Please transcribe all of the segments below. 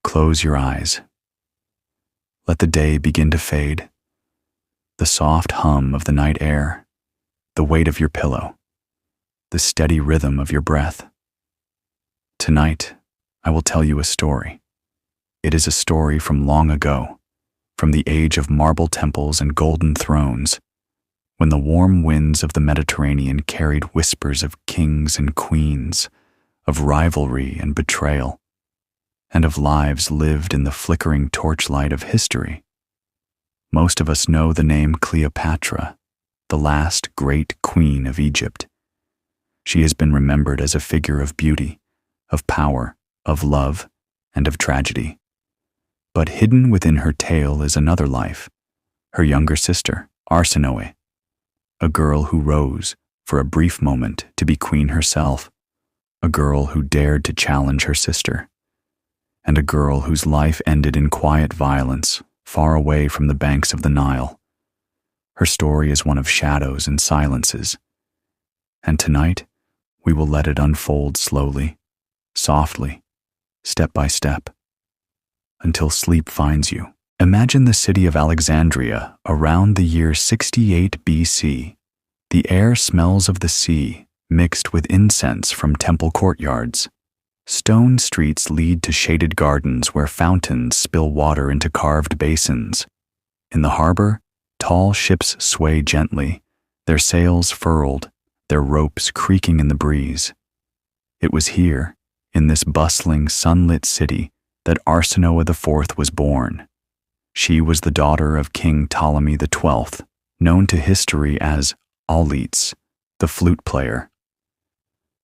close your eyes. Let the day begin to fade. The soft hum of the night air, the weight of your pillow, the steady rhythm of your breath. Tonight, I will tell you a story. It is a story from long ago, from the age of marble temples and golden thrones, when the warm winds of the Mediterranean carried whispers of kings and queens, of rivalry and betrayal, and of lives lived in the flickering torchlight of history. Most of us know the name Cleopatra, the last great queen of Egypt. She has been remembered as a figure of beauty, of power, of love, and of tragedy. But hidden within her tale is another life, her younger sister, Arsinoe, a girl who rose, for a brief moment, to be queen herself, a girl who dared to challenge her sister, and a girl whose life ended in quiet violence, far away from the banks of the Nile. Her story is one of shadows and silences, and tonight we will let it unfold slowly, softly, step by step, until sleep finds you. Imagine the city of Alexandria around the year 68 BC. The air smells of the sea, mixed with incense from temple courtyards. Stone streets lead to shaded gardens where fountains spill water into carved basins. In the harbor, tall ships sway gently, their sails furled, their ropes creaking in the breeze. It was here, in this bustling, sunlit city, that Arsinoe IV was born. She was the daughter of King Ptolemy XII, known to history as Auletes, the flute player.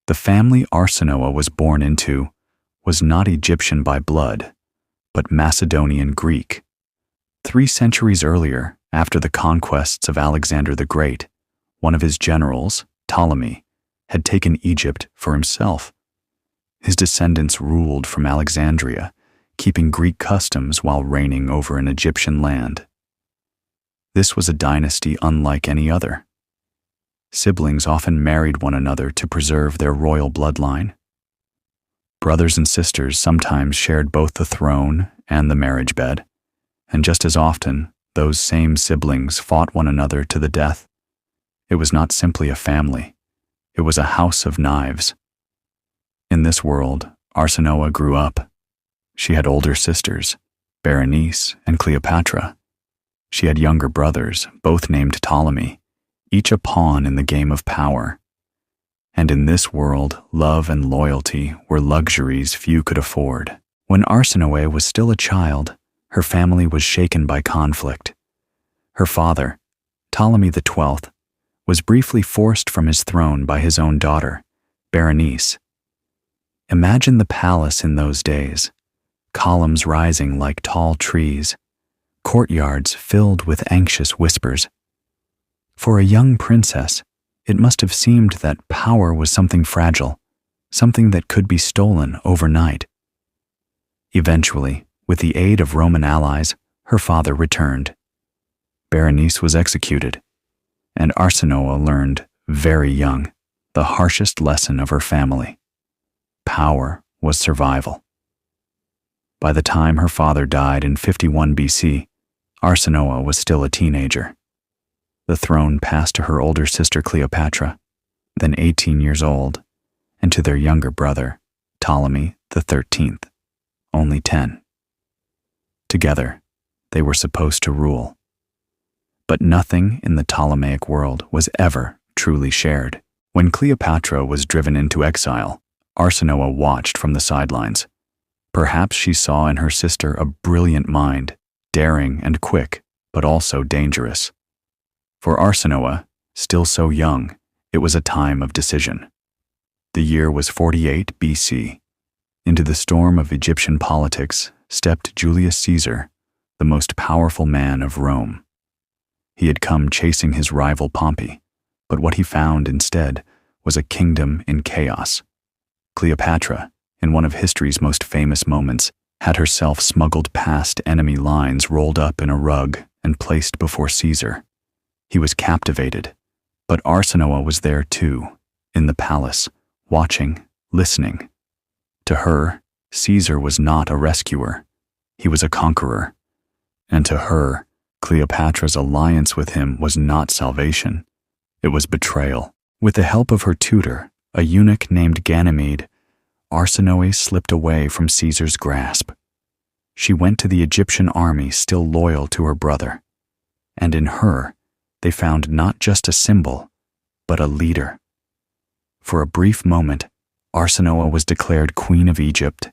The family Arsinoe was born into was not Egyptian by blood, but Macedonian Greek. 3 centuries earlier, after the conquests of Alexander the Great, one of his generals, Ptolemy, had taken Egypt for himself. His descendants ruled from Alexandria, keeping Greek customs while reigning over an Egyptian land. This was a dynasty unlike any other. Siblings often married one another to preserve their royal bloodline. Brothers and sisters sometimes shared both the throne and the marriage bed, and just as often, those same siblings fought one another to the death. It was not simply a family, it was a house of knives. In this world, Arsinoe grew up. She had older sisters, Berenice and Cleopatra. She had younger brothers, both named Ptolemy, each a pawn in the game of power. And in this world, love and loyalty were luxuries few could afford. When Arsinoe was still a child, her family was shaken by conflict. Her father, Ptolemy XII, was briefly forced from his throne by his own daughter, Berenice. Imagine the palace in those days, columns rising like tall trees, courtyards filled with anxious whispers. For a young princess, it must have seemed that power was something fragile, something that could be stolen overnight. Eventually, with the aid of Roman allies, her father returned. Berenice was executed, and Arsinoe learned, very young, the harshest lesson of her family. Power was survival. By the time her father died in 51 BC, Arsinoe was still a teenager. The throne passed to her older sister Cleopatra, then 18 years old, and to their younger brother, Ptolemy XIII, only 10. Together, they were supposed to rule. But nothing in the Ptolemaic world was ever truly shared. When Cleopatra was driven into exile, Arsinoe watched from the sidelines. Perhaps she saw in her sister a brilliant mind, daring and quick, but also dangerous. For Arsinoe, still so young, it was a time of decision. The year was 48 BC. Into the storm of Egyptian politics stepped Julius Caesar, the most powerful man of Rome. He had come chasing his rival Pompey, but what he found instead was a kingdom in chaos. Cleopatra, in one of history's most famous moments, had herself smuggled past enemy lines rolled up in a rug and placed before Caesar. He was captivated, but Arsinoe was there too, in the palace, watching, listening. To her, Caesar was not a rescuer, He was a conqueror, and to her, Cleopatra's alliance with him was not salvation. It was betrayal. With the help of her tutor, a eunuch named Ganymede, Arsinoe slipped away from Caesar's grasp. She went to the Egyptian army still loyal to her brother, and in her, they found not just a symbol, but a leader. For a brief moment, Arsinoe was declared Queen of Egypt.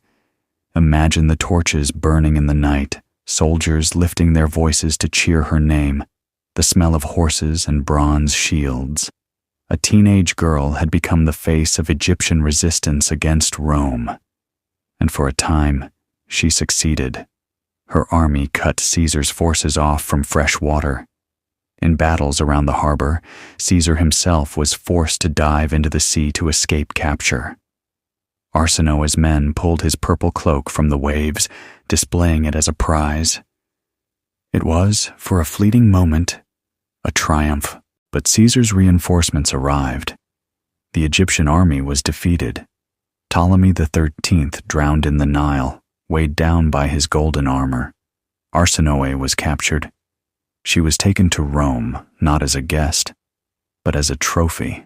Imagine the torches burning in the night, soldiers lifting their voices to cheer her name, the smell of horses and bronze shields. A teenage girl had become the face of Egyptian resistance against Rome. And for a time, she succeeded. Her army cut Caesar's forces off from fresh water. In battles around the harbor, Caesar himself was forced to dive into the sea to escape capture. Arsinoe's men pulled his purple cloak from the waves, displaying it as a prize. It was, for a fleeting moment, a triumph, but Caesar's reinforcements arrived. The Egyptian army was defeated. Ptolemy XIII drowned in the Nile, weighed down by his golden armor. Arsinoe was captured. She was taken to Rome, not as a guest, but as a trophy.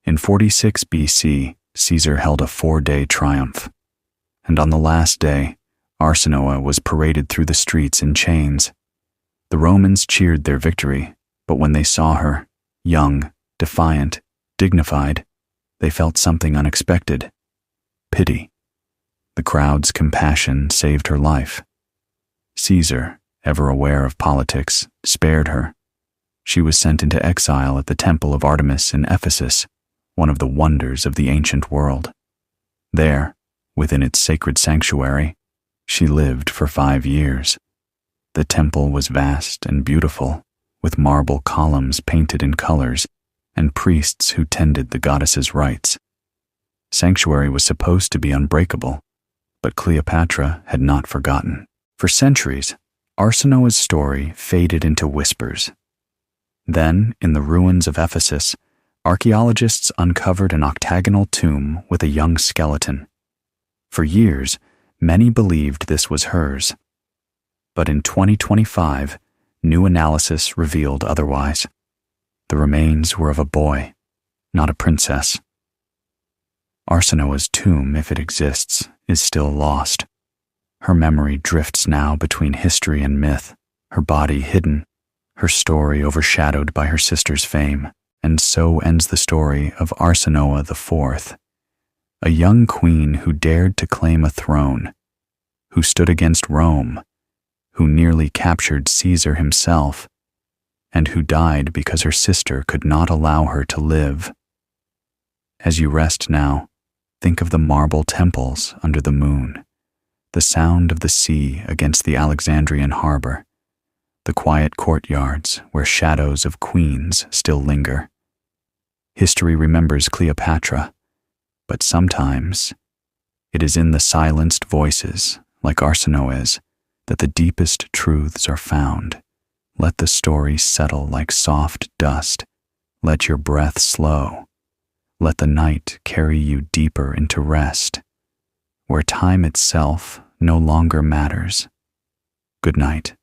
In 46 BC, Caesar held a 4-day triumph, and on the last day, Arsinoe was paraded through the streets in chains. The Romans cheered their victory, but when they saw her, young, defiant, dignified, they felt something unexpected: pity. The crowd's compassion saved her life. Caesar, ever aware of politics, spared her. She was sent into exile at the Temple of Artemis in Ephesus, one of the wonders of the ancient world. There, within its sacred sanctuary, she lived for 5 years. The temple was vast and beautiful, with marble columns painted in colors and priests who tended the goddess's rites. Sanctuary was supposed to be unbreakable, but Cleopatra had not forgotten. For centuries, Arsinoe's story faded into whispers. Then, in the ruins of Ephesus, archaeologists uncovered an octagonal tomb with a young skeleton. For years, many believed this was hers. But in 2025, new analysis revealed otherwise. The remains were of a boy, not a princess. Arsinoe's tomb, if it exists, is still lost. Her memory drifts now between history and myth, her body hidden, her story overshadowed by her sister's fame. And so ends the story of Arsinoe IV, a young queen who dared to claim a throne, who stood against Rome, who nearly captured Caesar himself, and who died because her sister could not allow her to live. As you rest now, think of the marble temples under the moon, the sound of the sea against the Alexandrian harbor, the quiet courtyards where shadows of queens still linger. History remembers Cleopatra, but sometimes it is in the silenced voices, like Arsinoe's, that the deepest truths are found. Let the story settle like soft dust. Let your breath slow. Let the night carry you deeper into rest, where time itself no longer matters. Good night.